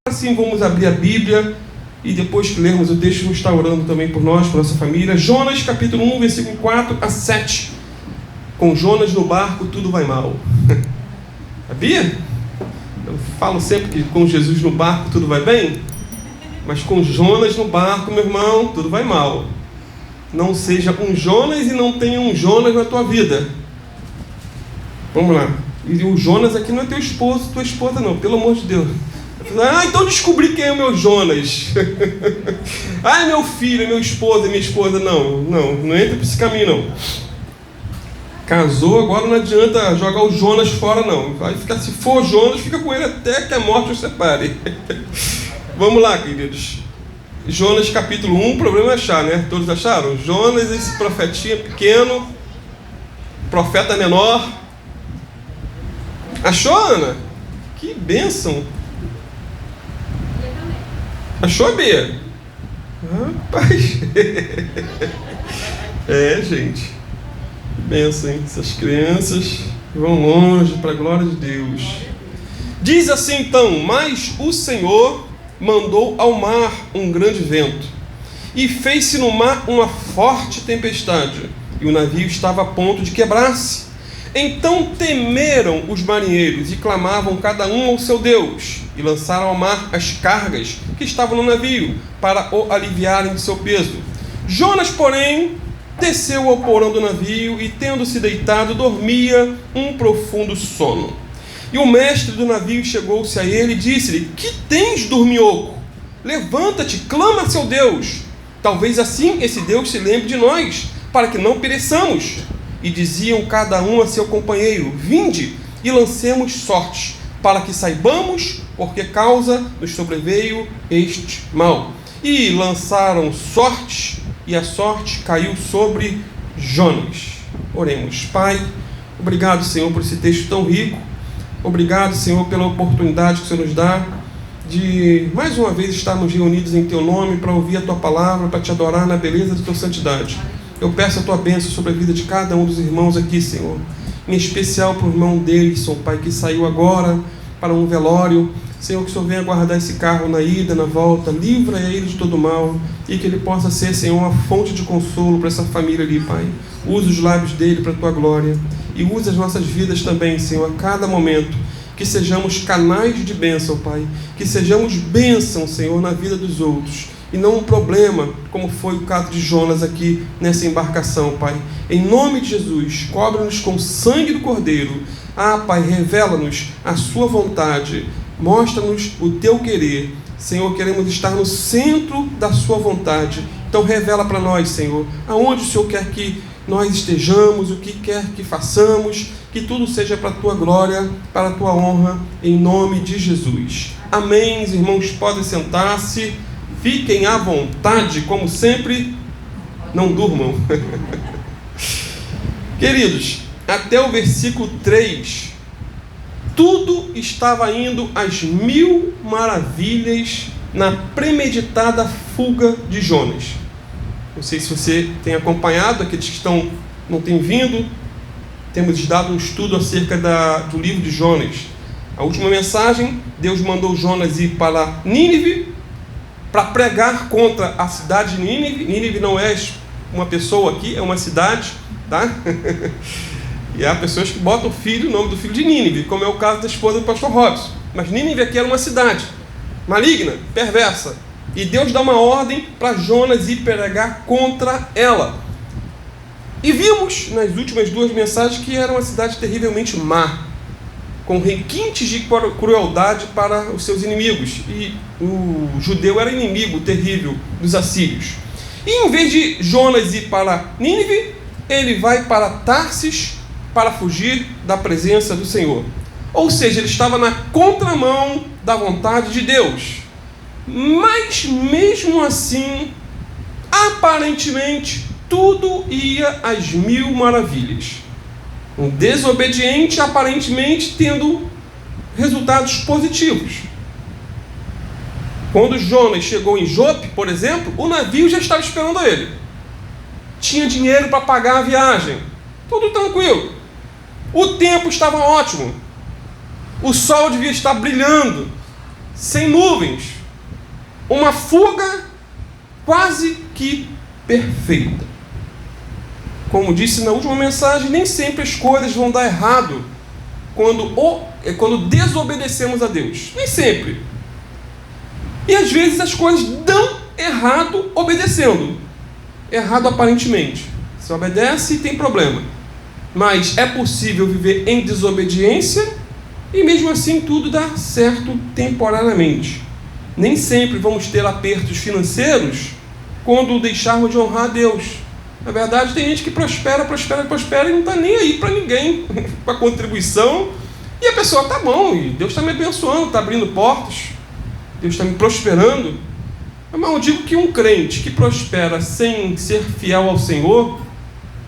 Assim, vamos abrir a Bíblia e depois que lermos o texto, vamos estar orando também por nós, por nossa família. Jonas capítulo 1, versículo 4 a 7. Com Jonas no barco, tudo vai mal. Sabia? Eu falo sempre que com Jesus no barco, tudo vai bem. Mas com Jonas no barco, meu irmão, tudo vai mal. Não seja um Jonas e não tenha um Jonas na tua vida. Vamos lá. E o Jonas aqui não é teu esposo, tua esposa não, pelo amor de Deus. Então descobri quem é o meu Jonas. Meu filho, meu esposo, minha esposa. Não entra por esse caminho não. Casou, agora não adianta jogar o Jonas fora não. Vai ficar, se for Jonas, fica com ele até que a morte os separe. Vamos lá, queridos. Jonas capítulo 1, o problema é achar, né? Todos acharam? Jonas, esse profetinha pequeno, profeta menor. Achou, Ana? Que bênção. Achou, Bia? Rapaz. Gente. Bênção, hein? Essas crianças vão longe para a glória de Deus. Diz assim então: mas o Senhor mandou ao mar um grande vento, e fez-se no mar uma forte tempestade, e o navio estava a ponto de quebrar-se. Então temeram os marinheiros e clamavam cada um ao seu Deus, e lançaram ao mar as cargas que estavam no navio, para o aliviarem de seu peso. Jonas, porém, desceu ao porão do navio e, tendo-se deitado, dormia um profundo sono. E o mestre do navio chegou-se a ele e disse-lhe: que tens, dorminhoco? Levanta-te, clama a seu Deus. Talvez assim esse Deus se lembre de nós, para que não pereçamos. E diziam cada um a seu companheiro: vinde e lancemos sorte, para que saibamos por que causa nos sobreveio este mal. E lançaram sorte, e a sorte caiu sobre Jonas. Oremos. Pai, obrigado, Senhor, por esse texto tão rico. Obrigado, Senhor, pela oportunidade que o Senhor nos dá de mais uma vez estarmos reunidos em Teu nome para ouvir a Tua palavra, para Te adorar na beleza da Tua santidade. Eu peço a Tua bênção sobre a vida de cada um dos irmãos aqui, Senhor. Em especial para o irmão Deilson, Pai, que saiu agora para um velório. Senhor, que o Senhor venha guardar esse carro na ida, na volta. Livra ele de todo mal. E que ele possa ser, Senhor, uma fonte de consolo para essa família ali, Pai. Usa os lábios dele para a Tua glória. E usa as nossas vidas também, Senhor, a cada momento. Que sejamos canais de bênção, Pai. Que sejamos bênção, Senhor, na vida dos outros. E não um problema, como foi o caso de Jonas aqui nessa embarcação, Pai. Em nome de Jesus, cobre-nos com o sangue do Cordeiro. Pai, revela-nos a Sua vontade. Mostra-nos o Teu querer. Senhor, queremos estar no centro da Sua vontade. Então revela para nós, Senhor, aonde o Senhor quer que nós estejamos, o que quer que façamos, que tudo seja para a Tua glória, para a Tua honra, em nome de Jesus. Amém. Os irmãos podem sentar-se. Fiquem à vontade, como sempre, não durmam. Queridos, até o versículo 3, tudo estava indo às mil maravilhas na premeditada fuga de Jonas. Não sei se você tem acompanhado, aqueles que não têm vindo, temos dado um estudo acerca do livro de Jonas. A última mensagem, Deus mandou Jonas ir para Nínive, para pregar contra a cidade de Nínive. Nínive não é uma pessoa aqui, é uma cidade, tá? E há pessoas que botam o nome do filho de Nínive, como é o caso da esposa do pastor Robson. Mas Nínive aqui era uma cidade maligna, perversa. E Deus dá uma ordem para Jonas ir pregar contra ela. E vimos nas últimas duas mensagens que era uma cidade terrivelmente má, com requintes de crueldade para os seus inimigos. E o judeu era inimigo terrível dos assírios. E em vez de Jonas ir para Nínive, ele vai para Tarsis para fugir da presença do Senhor. Ou seja, ele estava na contramão da vontade de Deus. Mas mesmo assim, aparentemente, tudo ia às mil maravilhas. Um desobediente, aparentemente, tendo resultados positivos. Quando Jonas chegou em Jope, por exemplo, o navio já estava esperando ele. Tinha dinheiro para pagar a viagem. Tudo tranquilo. O tempo estava ótimo. O sol devia estar brilhando. sem nuvens, uma fuga quase que perfeita. Como disse na última mensagem, nem sempre as coisas vão dar errado quando desobedecemos a Deus. Nem sempre. E às vezes as coisas dão errado obedecendo. Errado aparentemente. Você obedece e tem problema. Mas é possível viver em desobediência e mesmo assim tudo dá certo temporariamente. Nem sempre vamos ter apertos financeiros quando deixarmos de honrar a Deus. Na verdade, tem gente que prospera e não está nem aí para ninguém, para contribuição. E a pessoa está bom, e Deus está me abençoando, está abrindo portas, Deus está me prosperando. Mas eu digo que um crente que prospera sem ser fiel ao Senhor,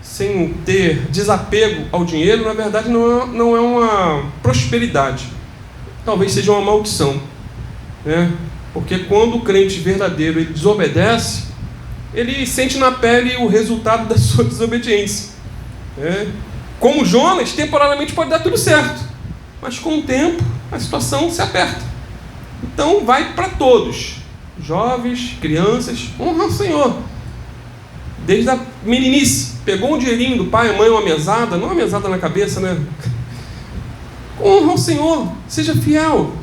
sem ter desapego ao dinheiro, na verdade não é uma prosperidade. Talvez seja uma maldição, né? Porque quando o crente verdadeiro ele desobedece, ele sente na pele o resultado da sua desobediência. Como Jonas, temporariamente pode dar tudo certo, mas com o tempo a situação se aperta. Então vai para todos, jovens, crianças, honra o Senhor. Desde a meninice, pegou um dinheirinho do pai e mãe, uma mesada, não uma mesada na cabeça, né? Honra o Senhor, seja fiel.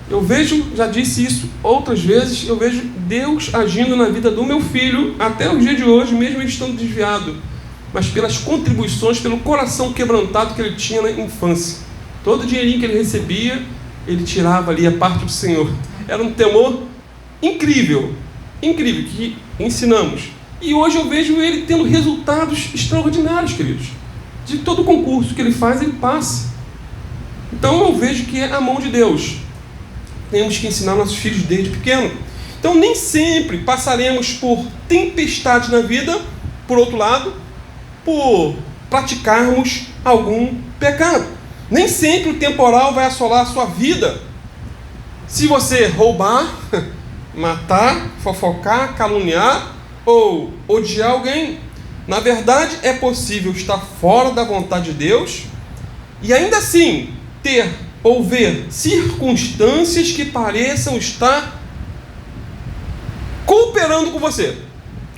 Eu vejo, já disse isso outras vezes, eu vejo Deus agindo na vida do meu filho até o dia de hoje, mesmo ele estando desviado, mas pelas contribuições, pelo coração quebrantado que ele tinha na infância. Todo o dinheirinho que ele recebia, ele tirava ali a parte do Senhor. Era um temor incrível, que ensinamos. E hoje eu vejo ele tendo resultados extraordinários, queridos. De todo concurso que ele faz, ele passa. Então eu vejo que é a mão de Deus. Temos que ensinar nossos filhos desde pequeno. Então nem sempre passaremos por tempestades na vida, por outro lado, por praticarmos algum pecado. Nem sempre o temporal vai assolar a sua vida. Se você roubar, matar, fofocar, caluniar ou odiar alguém, na verdade é possível estar fora da vontade de Deus e ainda assim ter ou ver circunstâncias que pareçam estar cooperando com você.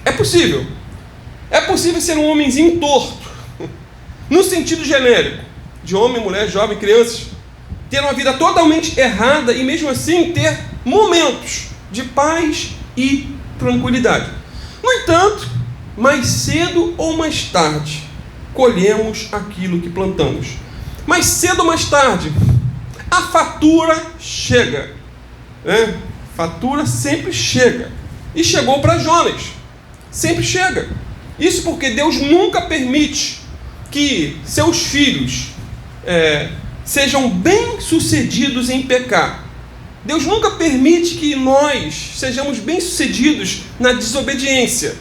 É possível. É possível ser um homenzinho torto, no sentido genérico, de homem, mulher, jovem, crianças, ter uma vida totalmente errada e mesmo assim ter momentos de paz e tranquilidade. No entanto, mais cedo ou mais tarde, colhemos aquilo que plantamos. Mais cedo ou mais tarde, a fatura chega. Fatura sempre chega. E chegou para Jonas. Sempre chega. Isso porque Deus nunca permite que seus filhos sejam bem-sucedidos em pecar. Deus nunca permite que nós sejamos bem-sucedidos na desobediência.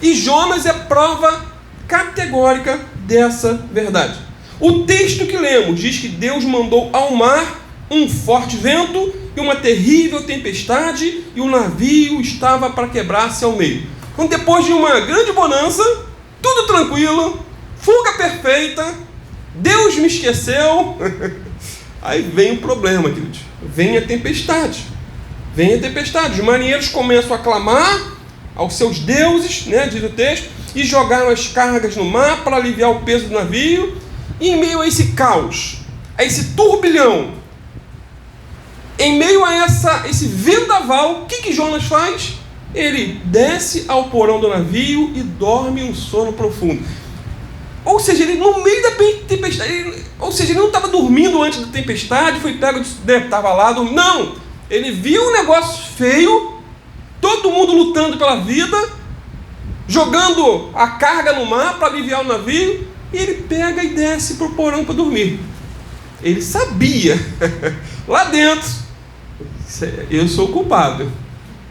E Jonas é prova categórica dessa verdade. O texto que lemos diz que Deus mandou ao mar um forte vento e uma terrível tempestade, e o navio estava para quebrar-se ao meio. Então, depois de uma grande bonança, tudo tranquilo, fuga perfeita, Deus me esqueceu. Aí vem o problema, queridos. Vem a tempestade. Os marinheiros começam a clamar aos seus deuses, diz o texto, e jogaram as cargas no mar para aliviar o peso do navio. E em meio a esse caos, a esse turbilhão, em meio a esse vendaval, o que Jonas faz? Ele desce ao porão do navio e dorme um sono profundo. Ou seja, ele no meio da tempestade, ele não estava dormindo antes da tempestade, foi pego, estava lá, dormindo. Não! Ele viu um negócio feio, todo mundo lutando pela vida, jogando a carga no mar para aliviar o navio, e ele pega e desce para o porão para dormir. Ele sabia, lá dentro, eu sou o culpado.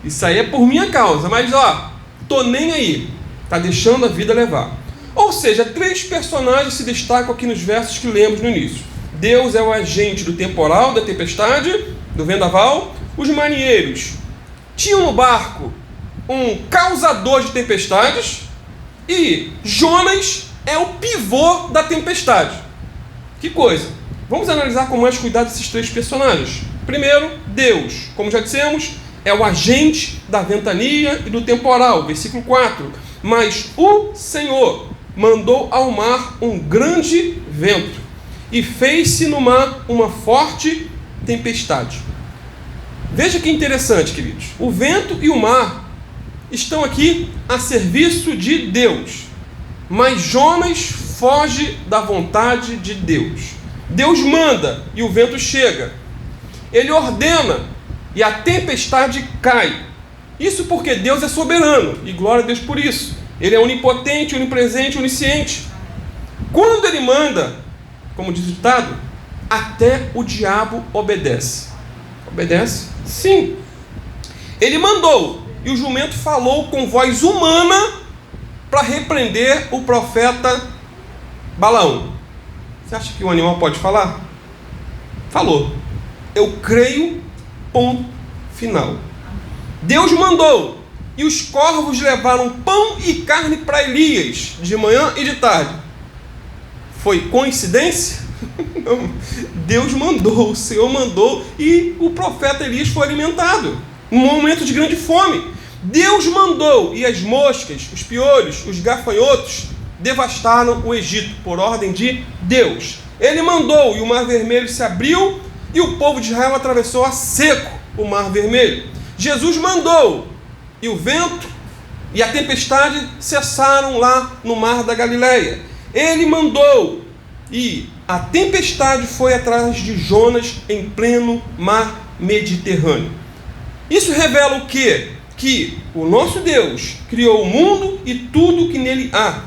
Isso aí é por minha causa, mas tô nem aí. Está deixando a vida levar. Ou seja, 3 personagens se destacam aqui nos versos que lemos no início. Deus é o agente do temporal, da tempestade, do vendaval. Os marinheiros tinham no barco um causador de tempestades. E Jonas é o pivô da tempestade. Que coisa! Vamos analisar com mais cuidado esses 3 personagens. Primeiro, Deus, como já dissemos, é o agente da ventania e do temporal. Versículo 4. Mas o Senhor mandou ao mar um grande vento e fez-se no mar uma forte tempestade. Veja que interessante, queridos. O vento e o mar estão aqui a serviço de Deus. Mas Jonas foge da vontade de Deus. Deus manda e o vento chega. Ele ordena e a tempestade cai. Isso porque Deus é soberano, e glória a Deus por isso. Ele é onipotente, onipresente, onisciente. Quando ele manda, como diz o ditado, até o diabo obedece. Obedece? Sim. Ele mandou, e o jumento falou com voz humana para repreender o profeta Balaão. Você acha que o animal pode falar? Falou. Eu creio, ponto final. Deus mandou, e os corvos levaram pão e carne para Elias, de manhã e de tarde. Foi coincidência? Não. Deus mandou, o Senhor mandou, e o profeta Elias foi alimentado, num momento de grande fome. Deus mandou, e as moscas, os piolhos, os gafanhotos devastaram o Egito, por ordem de Deus. Ele mandou, e o Mar Vermelho se abriu, e o povo de Israel atravessou a seco o Mar Vermelho. Jesus mandou, e o vento e a tempestade cessaram lá no Mar da Galileia. Ele mandou, e a tempestade foi atrás de Jonas em pleno Mar Mediterrâneo. Isso revela o quê? Que o nosso Deus criou o mundo e tudo que nele há.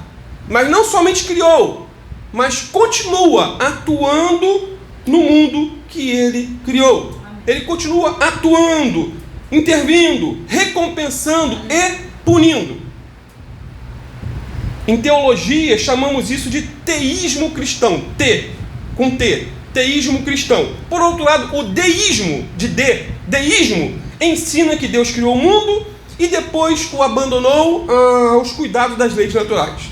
Mas não somente criou, mas continua atuando no mundo que ele criou. Ele continua atuando, intervindo, recompensando e punindo. Em teologia chamamos isso de teísmo cristão. Com T, teísmo cristão. Por outro lado, o deísmo, deísmo, ensina que Deus criou o mundo e depois o abandonou aos cuidados das leis naturais.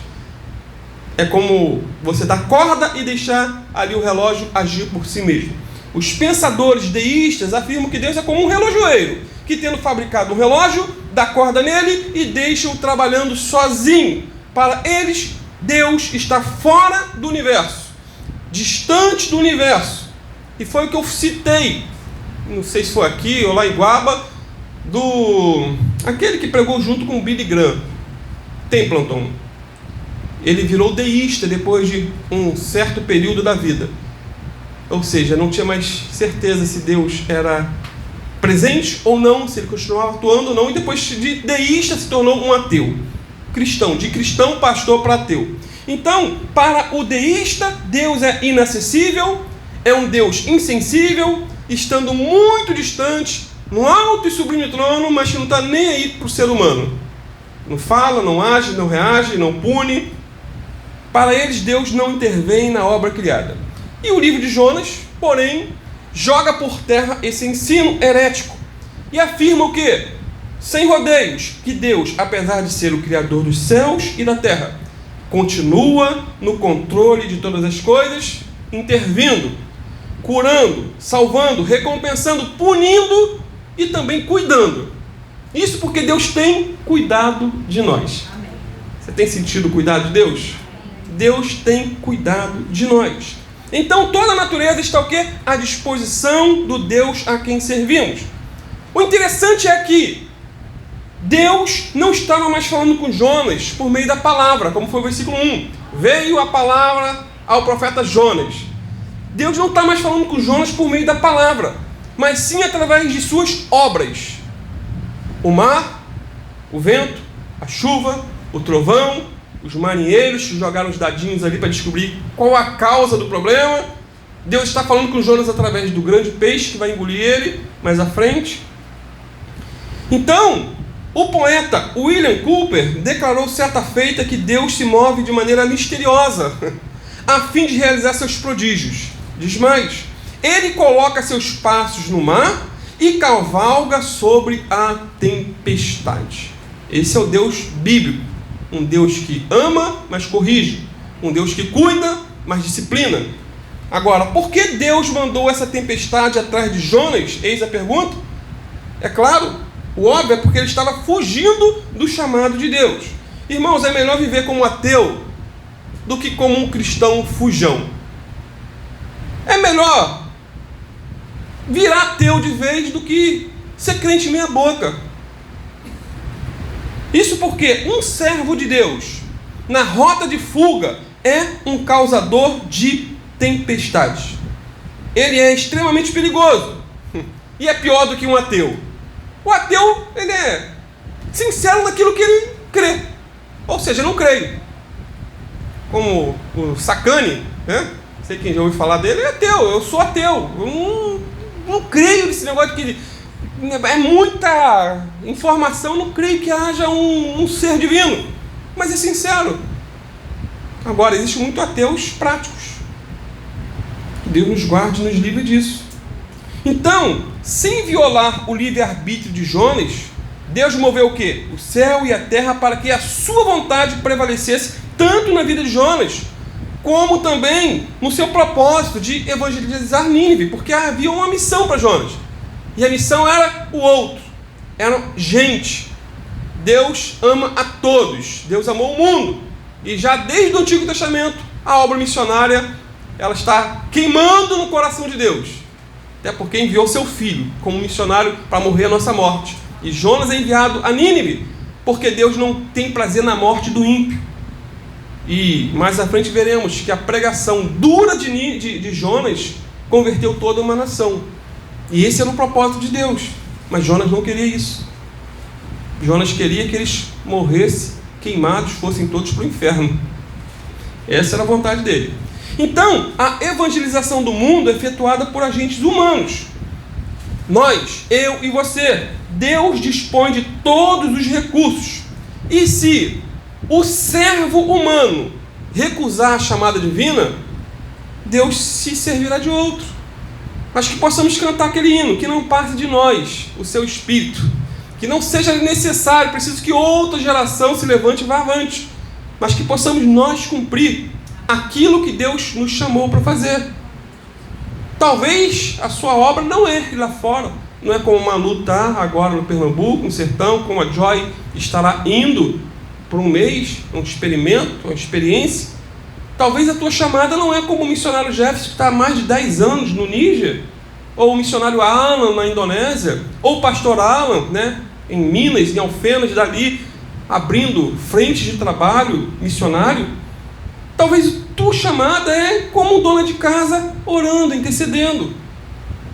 É como você dar corda e deixar ali o relógio agir por si mesmo. Os pensadores deístas afirmam que Deus é como um relojoeiro, que tendo fabricado um relógio, dá corda nele e deixa-o trabalhando sozinho. Para eles, Deus está fora do universo, distante do universo. E foi o que eu citei, não sei se foi aqui ou lá em Guaba, aquele que pregou junto com o Billy Graham, Templeton. Ele virou deísta depois de um certo período da vida. Ou seja, não tinha mais certeza se Deus era presente ou não, se ele continuava atuando ou não, e depois de deísta se tornou um ateu. Cristão, de cristão pastor para ateu. Então, para o deísta, Deus é inacessível, é um Deus insensível, estando muito distante, no alto e sublime trono, mas que não está nem aí para o ser humano. Não fala, não age, não reage, não pune. Para eles, Deus não intervém na obra criada. E o livro de Jonas, porém, joga por terra esse ensino herético e afirma o quê? Sem rodeios, que Deus, apesar de ser o Criador dos céus e da terra, continua no controle de todas as coisas, intervindo, curando, salvando, recompensando, punindo e também cuidando. Isso porque Deus tem cuidado de nós. Amém. Você tem sentido o cuidado de Deus? Deus tem cuidado de nós. Então toda a natureza está o quê? À disposição do Deus a quem servimos. O interessante é que Deus não estava mais falando com Jonas por meio da palavra, como foi o versículo 1. Veio a palavra ao profeta Jonas. Deus não está mais falando com Jonas por meio da palavra, mas sim através de suas obras. O mar, o vento, a chuva, o trovão, os marinheiros que jogaram os dadinhos ali para descobrir qual a causa do problema. Deus está falando com Jonas através do grande peixe que vai engolir ele mais à frente. Então, o poeta William Cowper declarou certa feita que Deus se move de maneira misteriosa a fim de realizar seus prodígios. Diz mais, ele coloca seus passos no mar e cavalga sobre a tempestade. Esse é o Deus bíblico, um Deus que ama, mas corrige, um Deus que cuida, mas disciplina. Agora, por que Deus mandou essa tempestade atrás de Jonas? Eis a pergunta. É claro, o óbvio é porque ele estava fugindo do chamado de Deus. Irmãos, é melhor viver como ateu do que como um cristão fujão. É melhor virar ateu de vez do que ser crente meia boca. Isso porque um servo de Deus, na rota de fuga, é um causador de tempestades. Ele é extremamente perigoso. E é pior do que um ateu. O ateu, ele é sincero naquilo que ele crê. Ou seja, não creio. Como o Sacani, né? Não sei quem já ouviu falar dele, é ateu. Eu sou ateu. Eu não creio nesse negócio de que é muita informação. Não creio que haja um ser divino. Mas é sincero. Agora, existem muitos ateus práticos. Que Deus nos guarde e nos livre disso. Então, sem violar o livre-arbítrio de Jonas, Deus moveu o quê? O céu e a terra para que a sua vontade prevalecesse tanto na vida de Jonas, como também no seu propósito de evangelizar Nínive, porque havia uma missão para Jonas. E a missão era o outro. Era gente. Deus ama a todos. Deus amou o mundo. E já desde o Antigo Testamento, a obra missionária, ela está queimando no coração de Deus. Até porque enviou seu filho como missionário para morrer a nossa morte. E Jonas é enviado a Nínive, porque Deus não tem prazer na morte do ímpio. E mais à frente veremos que a pregação dura de Jonas converteu toda uma nação. E esse era o propósito de Deus. Mas Jonas não queria isso. Jonas queria que eles morressem queimados, fossem todos para o inferno. Essa era a vontade dele. Então, a evangelização do mundo é efetuada por agentes humanos. Nós, eu e você. Deus dispõe de todos os recursos. E se o servo humano recusar a chamada divina, Deus se servirá de outro. Mas que possamos cantar aquele hino, que não parte de nós, o seu espírito. Que não seja necessário, preciso que outra geração se levante e vá avante. Mas que possamos nós cumprir aquilo que Deus nos chamou para fazer. Talvez a sua obra não erre lá fora. Não é como o Manu está agora no Pernambuco, no sertão, como a Joy estará indo por um mês, um experimento, uma experiência. Talvez a tua chamada não é como o missionário Jefferson, que está há mais de 10 anos no Níger, ou o missionário Alan na Indonésia, ou o pastor Alan, né, em Minas, em Alfenas, dali, abrindo frentes de trabalho missionário. Talvez a tua chamada é como dona de casa, orando, intercedendo.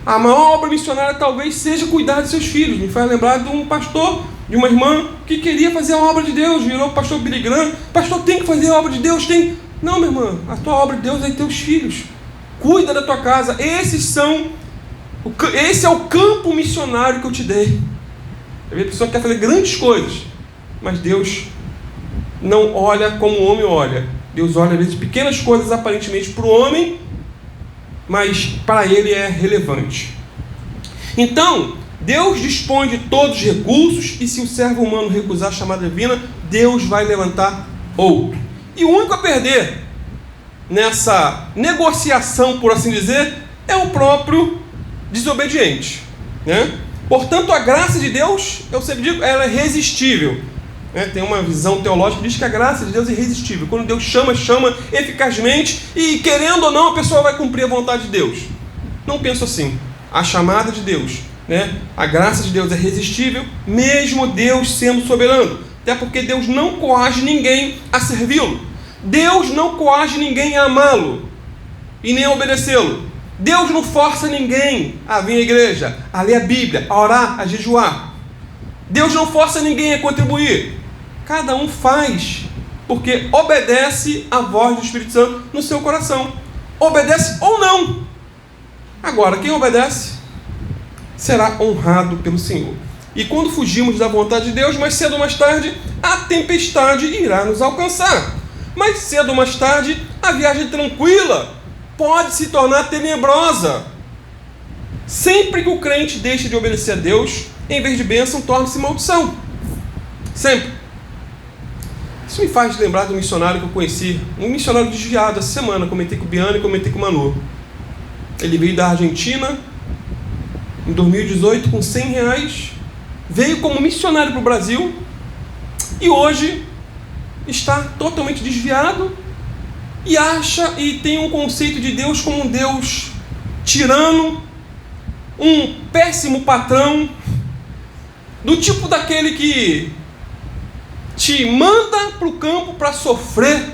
A maior obra missionária talvez seja cuidar de seus filhos. Me faz lembrar de um pastor, de uma irmã que queria fazer a obra de Deus, virou o pastor Billy Graham. Pastor, tem que fazer a obra de Deus, tem. Não, minha irmã, a tua obra de Deus é teus filhos. Cuida da tua casa. Esse é o campo missionário que eu te dei. A pessoa quer fazer grandes coisas, mas Deus não olha como o homem olha. Deus olha às vezes pequenas coisas aparentemente para o homem, mas para ele é relevante. Então, Deus dispõe de todos os recursos, e se o servo humano recusar a chamada divina, Deus vai levantar outro. E o único a perder nessa negociação, por assim dizer, é o próprio desobediente, né? Portanto, a graça de Deus, eu sempre digo, ela é irresistível. Tem uma visão teológica que diz que a graça de Deus é irresistível. Quando Deus chama eficazmente, e querendo ou não, a pessoa vai cumprir a vontade de Deus. Não penso assim. A chamada de Deus, né? A graça de Deus é irresistível, mesmo Deus sendo soberano. Até porque Deus não coage ninguém a servi-lo. Deus não coage ninguém a amá-lo e nem a obedecê-lo. Deus não força ninguém a vir à igreja, a ler a Bíblia, a orar, a jejuar. Deus não força ninguém a contribuir. Cada um faz porque obedece à voz do Espírito Santo no seu coração. Obedece ou não. Agora, quem obedece será honrado pelo Senhor. E quando fugimos da vontade de Deus, mais cedo ou mais tarde, a tempestade irá nos alcançar. Mais cedo ou mais tarde, a viagem tranquila pode se tornar tenebrosa. Sempre que o crente deixa de obedecer a Deus, em vez de bênção, torna-se maldição. Sempre. Isso me faz lembrar de um missionário que eu conheci, um missionário desviado essa semana. Comentei com o Biano e comentei com o Manu. Ele veio da Argentina em 2018 com R$100, veio como missionário para o Brasil e hoje está totalmente desviado e acha e tem um conceito de Deus como um Deus tirano, um péssimo patrão, do tipo daquele que te manda para o campo para sofrer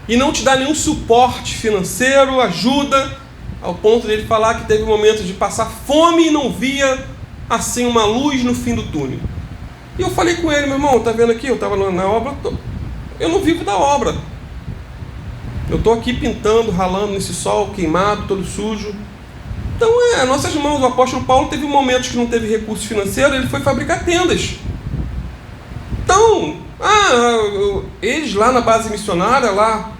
e não te dá nenhum suporte financeiro, ajuda, ao ponto dele falar que teve momentos de passar fome e não via assim uma luz no fim do túnel. E eu falei com ele: meu irmão, tá vendo aqui? Eu estava na obra, eu não vivo da obra. Eu estou aqui pintando, ralando nesse sol, queimado, todo sujo. Então, nossas mãos, o apóstolo Paulo teve momentos que não teve recurso financeiro, ele foi fabricar tendas. Então, eles lá na base missionária, lá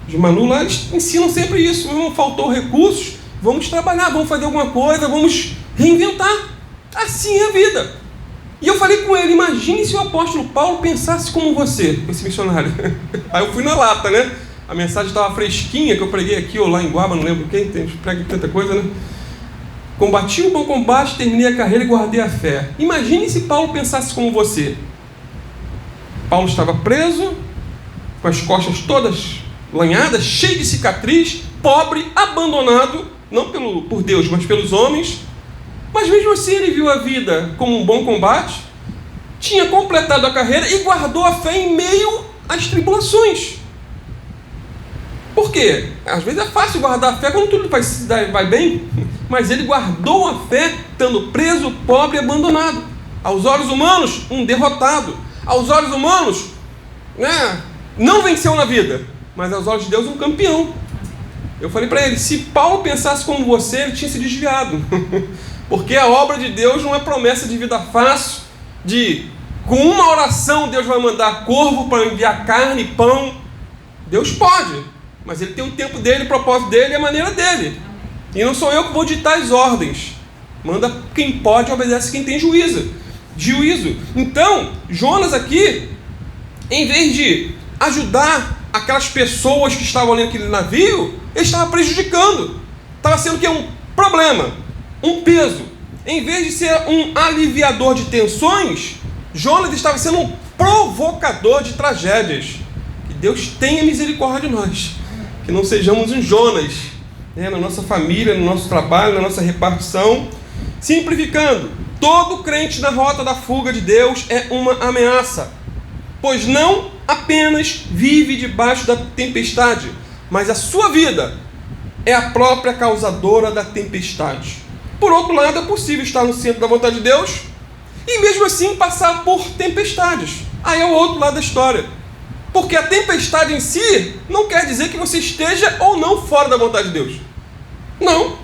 de Manu, lá, eles ensinam sempre isso. Meu irmão, faltou recursos, vamos trabalhar, vamos fazer alguma coisa, vamos reinventar. Assim é a vida. E eu falei com ele: imagine se o apóstolo Paulo pensasse como você, esse missionário. Aí eu fui na lata, né? A mensagem estava fresquinha, que eu preguei aqui ou lá em Guaba, não lembro quem, prega tanta coisa, né? Combati o bom combate, terminei a carreira e guardei a fé. Imagine se Paulo pensasse como você. Paulo estava preso, com as costas todas lanhadas, cheio de cicatriz, pobre, abandonado, não por Deus, mas pelos homens. Mas mesmo assim ele viu a vida como um bom combate, tinha completado a carreira e guardou a fé em meio às tribulações. Por quê? Às vezes é fácil guardar a fé quando tudo vai bem, mas ele guardou a fé estando preso, pobre e abandonado. Aos olhos humanos, um derrotado. Aos olhos humanos, não venceu na vida, mas aos olhos de Deus, um campeão. Eu falei para ele: se Paulo pensasse como você, ele tinha se desviado. Porque a obra de Deus não é promessa de vida fácil, com uma oração Deus vai mandar corvo para enviar carne e pão. Deus pode, mas ele tem o tempo dele, o propósito dele e a maneira dele. E não sou eu que vou ditar as ordens. Manda quem pode, obedece quem tem juízo. Então, Jonas aqui, em vez de ajudar aquelas pessoas que estavam ali naquele navio, ele estava prejudicando. Estava sendo que um problema, um peso. Em vez de ser um aliviador de tensões, Jonas estava sendo um provocador de tragédias. Que Deus tenha misericórdia de nós, que não sejamos um Jonas, na nossa família, no nosso trabalho, na nossa repartição. Simplificando, todo crente na rota da fuga de Deus é uma ameaça, pois não apenas vive debaixo da tempestade, mas a sua vida é a própria causadora da tempestade. Por outro lado, é possível estar no centro da vontade de Deus e mesmo assim passar por tempestades. Aí é o outro lado da história. Porque a tempestade em si não quer dizer que você esteja ou não fora da vontade de Deus. Não.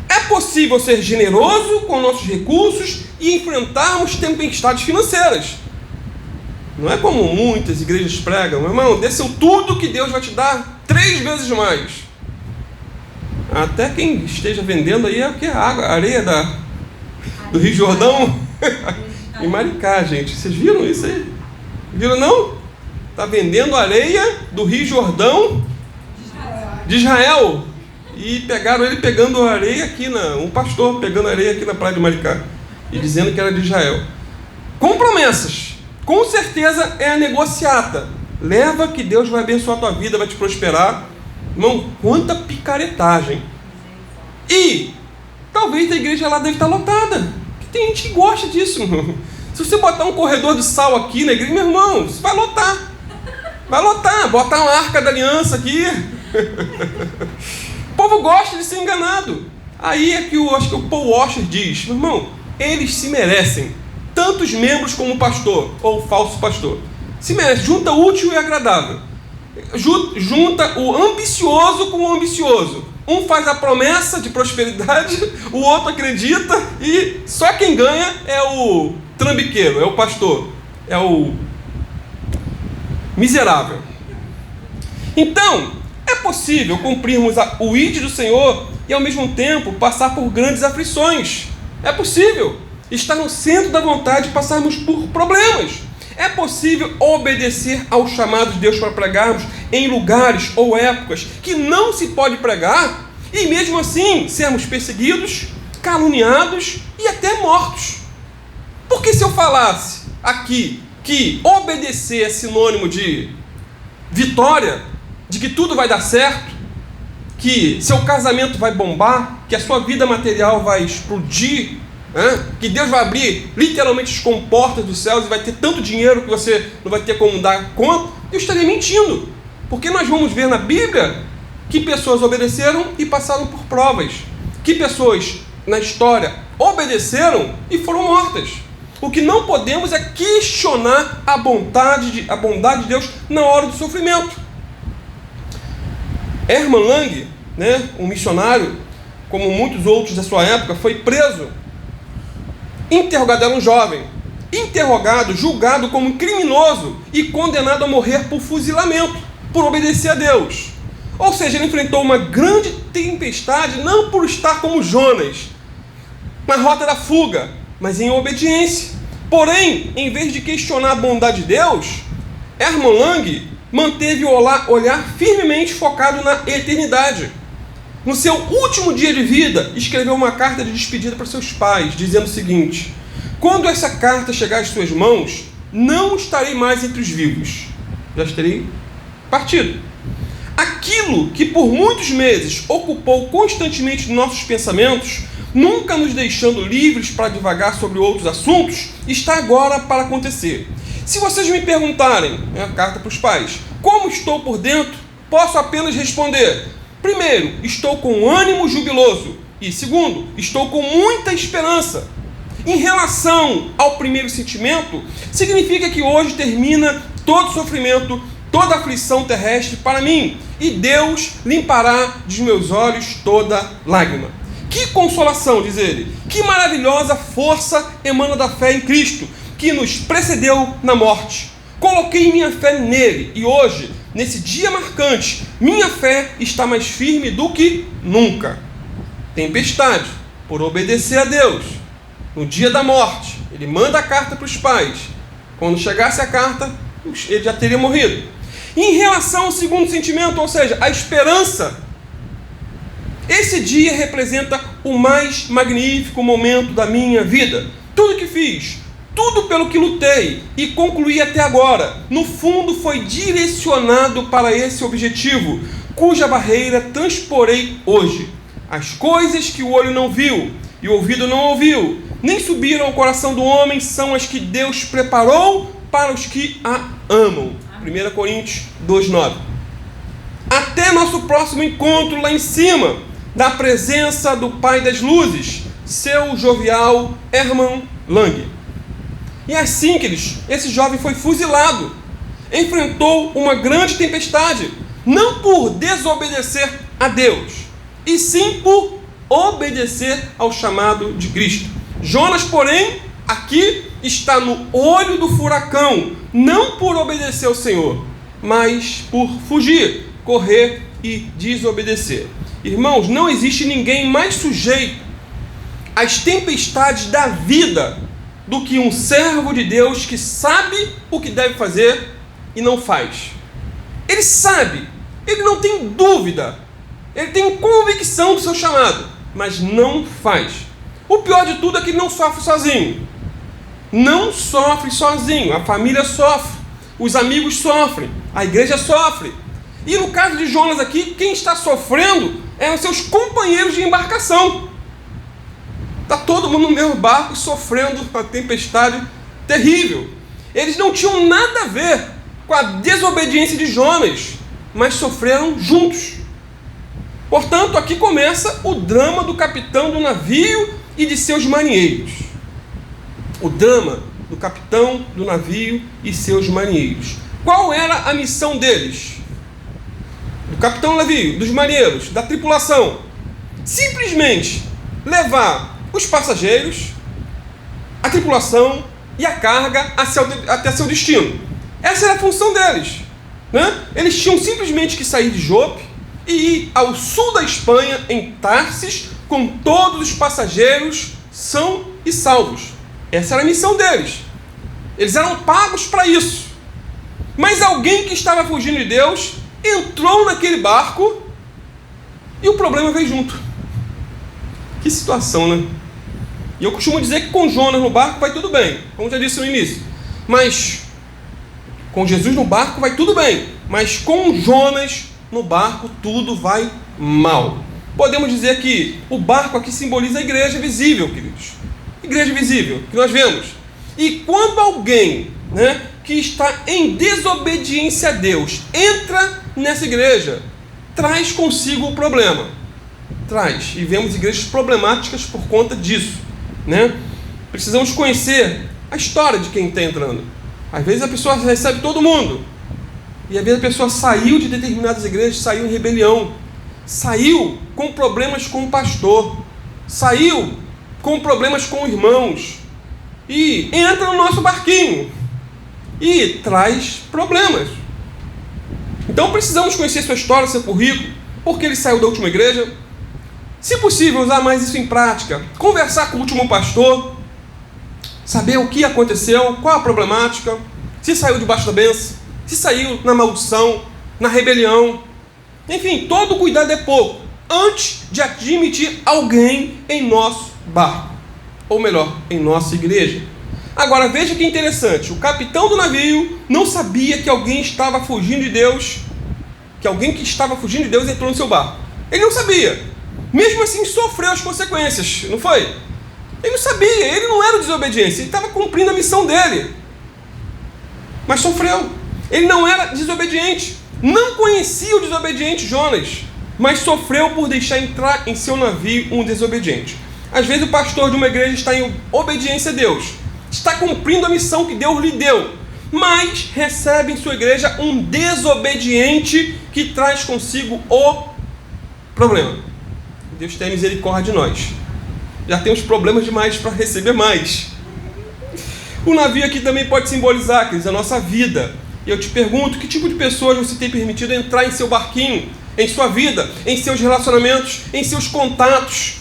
É possível ser generoso com nossos recursos e enfrentarmos tempestades financeiras. Não é como muitas igrejas pregam: meu irmão, dê seu tudo que Deus vai te dar 3 vezes mais. Até quem esteja vendendo aí é o que? Água, areia do Rio Jordão. Em Maricá, gente. Vocês viram isso aí? Viram não? Está vendendo areia do Rio Jordão de Israel. E pegaram ele pegando areia aqui, um pastor pegando areia aqui na praia de Maricá e dizendo que era de Israel. Com promessas. Com certeza é a negociata. Leva que Deus vai abençoar a tua vida, vai te prosperar. Irmão, quanta picaretagem. E talvez a igreja lá deve estar lotada. Que tem gente que gosta disso, irmão. Se você botar um corredor de sal aqui na igreja, meu irmão, você vai lotar. Vai lotar. Botar uma arca da aliança aqui. O povo gosta de ser enganado. Aí é que acho que o Paul Washer diz: meu irmão, eles se merecem. Tanto os membros como o pastor, ou o falso pastor. Se merece. Junta o útil e agradável. Junta o ambicioso com o ambicioso. Um faz a promessa de prosperidade, o outro acredita, e só quem ganha é o trambiqueiro, é o pastor, é o miserável. Então, é possível cumprirmos o ID do Senhor e ao mesmo tempo passar por grandes aflições. É possível estar no centro da vontade e passarmos por problemas. É possível obedecer ao chamado de Deus para pregarmos em lugares ou épocas que não se pode pregar e mesmo assim sermos perseguidos, caluniados e até mortos. Porque se eu falasse aqui que obedecer é sinônimo de vitória, de que tudo vai dar certo, que seu casamento vai bombar, que a sua vida material vai explodir, que Deus vai abrir literalmente as comportas dos céus e vai ter tanto dinheiro que você não vai ter como dar conta, eu estaria mentindo. Porque nós vamos ver na Bíblia que pessoas obedeceram e passaram por provas, que pessoas na história obedeceram e foram mortas. O que não podemos é questionar a bondade de Deus na hora do sofrimento. Hermann Lang, um missionário, como muitos outros da sua época, foi preso. Interrogado, era um jovem. Interrogado, julgado como criminoso e condenado a morrer por fuzilamento, por obedecer a Deus. Ou seja, ele enfrentou uma grande tempestade, não por estar como Jonas, na rota da fuga, mas em obediência. Porém, em vez de questionar a bondade de Deus, Hermann Lang manteve o olhar firmemente focado na eternidade. No seu último dia de vida, escreveu uma carta de despedida para seus pais, dizendo o seguinte: quando essa carta chegar às suas mãos, não estarei mais entre os vivos, já estarei partido. Aquilo que por muitos meses ocupou constantemente nossos pensamentos, nunca nos deixando livres para divagar sobre outros assuntos, está agora para acontecer. Se vocês me perguntarem, a carta para os pais, como estou por dentro, posso apenas responder: primeiro, estou com ânimo jubiloso, e segundo, estou com muita esperança. Em relação ao primeiro sentimento, significa que hoje termina todo sofrimento, toda aflição terrestre para mim, e Deus limpará dos meus olhos toda lágrima. Que consolação, diz ele, que maravilhosa força emana da fé em Cristo, que nos precedeu na morte. Coloquei minha fé nele, e hoje, nesse dia marcante, minha fé está mais firme do que nunca. Tempestade, por obedecer a Deus. No dia da morte, ele manda a carta para os pais. Quando chegasse a carta, ele já teria morrido. Em relação ao segundo sentimento, ou seja, a esperança, esse dia representa o mais magnífico momento da minha vida. Tudo que fiz, tudo pelo que lutei e concluí até agora, no fundo foi direcionado para esse objetivo, cuja barreira transporei hoje. As coisas que o olho não viu e o ouvido não ouviu, nem subiram ao coração do homem, são as que Deus preparou para os que a amam. 1 Coríntios 2,9. Até nosso próximo encontro lá em cima, da presença do Pai das Luzes, seu jovial Hermann Lang. E assim, queridos, esse jovem foi fuzilado, enfrentou uma grande tempestade, não por desobedecer a Deus, e sim por obedecer ao chamado de Cristo. Jonas, porém, aqui está no olho do furacão, não por obedecer ao Senhor, mas por fugir, correr e desobedecer. Irmãos, não existe ninguém mais sujeito às tempestades da vida do que um servo de Deus que sabe o que deve fazer e não faz. Ele sabe, ele não tem dúvida, ele tem convicção do seu chamado, mas não faz. O pior de tudo é que ele não sofre sozinho. Não sofre sozinho, a família sofre, os amigos sofrem, a igreja sofre. E no caso de Jonas aqui, quem está sofrendo é os seus companheiros de embarcação. Está todo mundo no mesmo barco sofrendo uma tempestade terrível. Eles não tinham nada a ver com a desobediência de Jonas, mas sofreram juntos. Portanto, aqui começa o drama do capitão do navio e de seus marinheiros. O drama do capitão do navio e seus marinheiros. Qual era a missão deles? Do capitão do navio, dos marinheiros, da tripulação? Simplesmente levar os passageiros, a tripulação e a carga até seu destino. Essa era a função deles, né? Eles tinham simplesmente que sair de Jope e ir ao sul da Espanha, em Tarsis, com todos os passageiros são e salvos. Essa era a missão deles. Eles eram pagos para isso. Mas alguém que estava fugindo de Deus entrou naquele barco e o problema veio junto. Que situação, né? E eu costumo dizer que com Jonas no barco vai tudo bem, como já disse no início. Mas com Jesus no barco vai tudo bem, mas com Jonas no barco tudo vai mal. Podemos dizer que o barco aqui simboliza a igreja visível, queridos. Igreja visível, que nós vemos. E quando alguém, que está em desobediência a Deus entra nessa igreja, traz consigo o problema. Traz. E vemos igrejas problemáticas por conta disso. Precisamos conhecer a história de quem está entrando. Às vezes a pessoa recebe todo mundo, e às vezes a pessoa saiu de determinadas igrejas, saiu em rebelião, saiu com problemas com o pastor, saiu com problemas com irmãos, e entra no nosso barquinho e traz problemas. Então precisamos conhecer sua história, seu currículo, porque ele saiu da última igreja. Se possível, usar mais isso em prática, conversar com o último pastor, saber o que aconteceu, qual a problemática, se saiu debaixo da bênção, se saiu na maldição, na rebelião. Enfim, todo cuidado é pouco, antes de admitir alguém em nosso barco, ou melhor, em nossa igreja. Agora veja que interessante, o capitão do navio não sabia que alguém estava fugindo de Deus, que alguém que estava fugindo de Deus entrou no seu barco. Ele não sabia. Mesmo assim sofreu as consequências, não foi? Ele não sabia, ele não era desobediência, ele estava cumprindo a missão dele. Mas sofreu. Ele não era desobediente. Não conhecia o desobediente Jonas, mas sofreu por deixar entrar em seu navio um desobediente. Às vezes o pastor de uma igreja está em obediência a Deus, está cumprindo a missão que Deus lhe deu, mas recebe em sua igreja um desobediente que traz consigo o problema. Deus tenha misericórdia de nós. Já temos problemas demais para receber mais. O navio aqui também pode simbolizar, queridos, a nossa vida. E eu te pergunto, que tipo de pessoas você tem permitido entrar em seu barquinho, em sua vida, em seus relacionamentos, em seus contatos,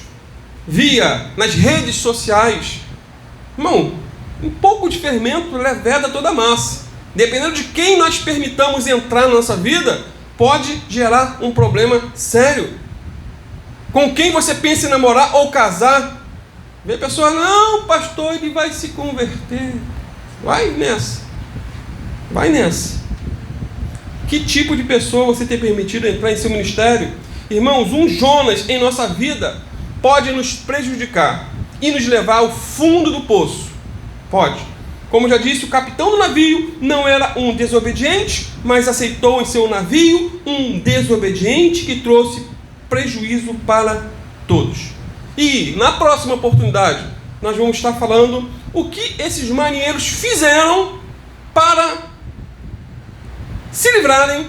nas redes sociais? Irmão, um pouco de fermento leveda toda a massa. Dependendo de quem nós permitamos entrar na nossa vida, pode gerar um problema sério. Com quem você pensa em namorar ou casar, vê a pessoa, não, pastor, ele vai se converter. Vai nessa. Vai nessa. Que tipo de pessoa você tem permitido entrar em seu ministério? Irmãos, um Jonas em nossa vida pode nos prejudicar e nos levar ao fundo do poço. Pode. Como já disse, o capitão do navio não era um desobediente, mas aceitou em seu navio um desobediente que trouxe prejuízo para todos. E na próxima oportunidade nós vamos estar falando o que esses marinheiros fizeram para se livrarem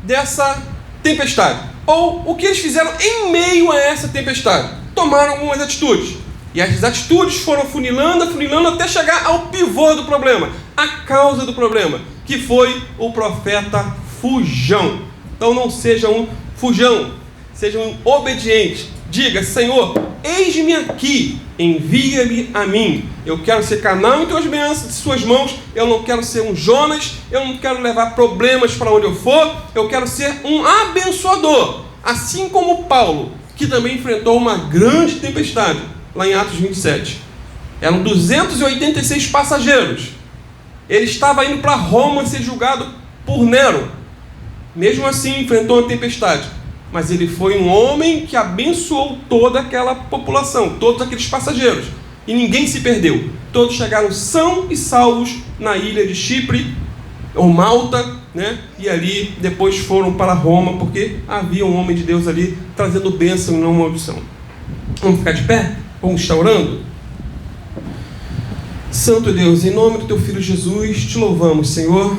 dessa tempestade, ou o que eles fizeram em meio a essa tempestade. Tomaram algumas atitudes, e as atitudes foram afunilando até chegar ao pivô do problema, a causa do problema, que foi o profeta fujão. Então não seja um fujão, seja um obediente. Diga, Senhor, eis-me aqui, envia-me a mim. Eu quero ser canal em tuas bênçãos, de suas mãos. Eu não quero ser um Jonas, eu não quero levar problemas para onde eu for. Eu quero ser um abençoador, assim como Paulo, que também enfrentou uma grande tempestade, lá em Atos 27. Eram 286 passageiros. Ele estava indo para Roma ser julgado por Nero. Mesmo assim, enfrentou uma tempestade. Mas ele foi um homem que abençoou toda aquela população, todos aqueles passageiros. E ninguém se perdeu. Todos chegaram são e salvos na ilha de Chipre, ou Malta, e ali depois foram para Roma, porque havia um homem de Deus ali trazendo bênção e não maldição. Vamos ficar de pé? Vamos estar orando? Santo Deus, em nome do Teu Filho Jesus, Te louvamos, Senhor,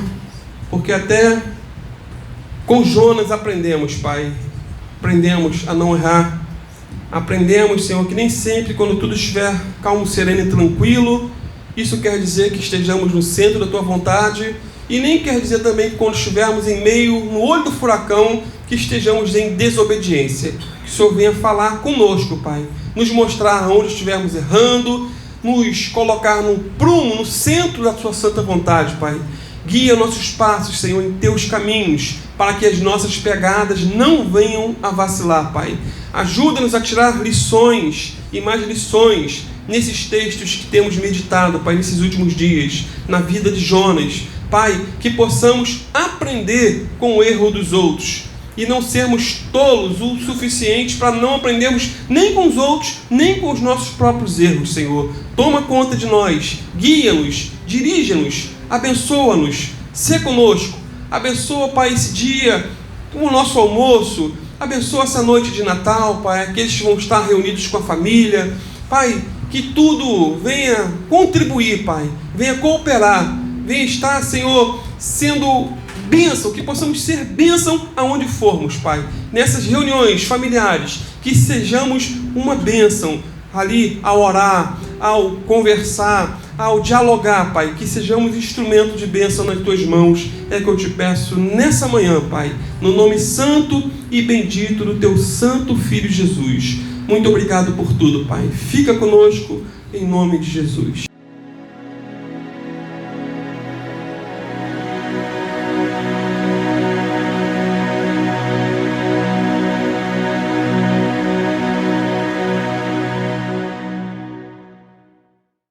porque até com Jonas aprendemos, Pai. Aprendemos a não errar. Aprendemos, Senhor, que nem sempre quando tudo estiver calmo, sereno e tranquilo, isso quer dizer que estejamos no centro da Tua vontade, e nem quer dizer também que quando estivermos no olho do furacão, que estejamos em desobediência. Que o Senhor venha falar conosco, Pai, nos mostrar onde estivermos errando, nos colocar no prumo, no centro da Tua santa vontade, Pai. Guia nossos passos, Senhor, em teus caminhos, para que as nossas pegadas não venham a vacilar, Pai. Ajuda-nos a tirar lições e mais lições nesses textos que temos meditado, Pai, nesses últimos dias, na vida de Jonas. Pai, que possamos aprender com o erro dos outros e não sermos tolos o suficiente para não aprendermos nem com os outros, nem com os nossos próprios erros, Senhor. Toma conta de nós, guia-nos, dirige-nos, abençoa-nos, sê conosco. Abençoa, Pai, esse dia, o nosso almoço. Abençoa essa noite de Natal, Pai, aqueles que vão estar reunidos com a família. Pai, que tudo venha contribuir, Pai, venha cooperar, venha estar, Senhor, sendo bênção, que possamos ser bênção aonde formos, Pai. Nessas reuniões familiares, que sejamos uma bênção ali ao orar, ao conversar, ao dialogar, Pai, que sejamos instrumento de bênção nas Tuas mãos. É que eu te peço nessa manhã, Pai, no nome santo e bendito do Teu santo Filho Jesus. Muito obrigado por tudo, Pai. Fica conosco, em nome de Jesus.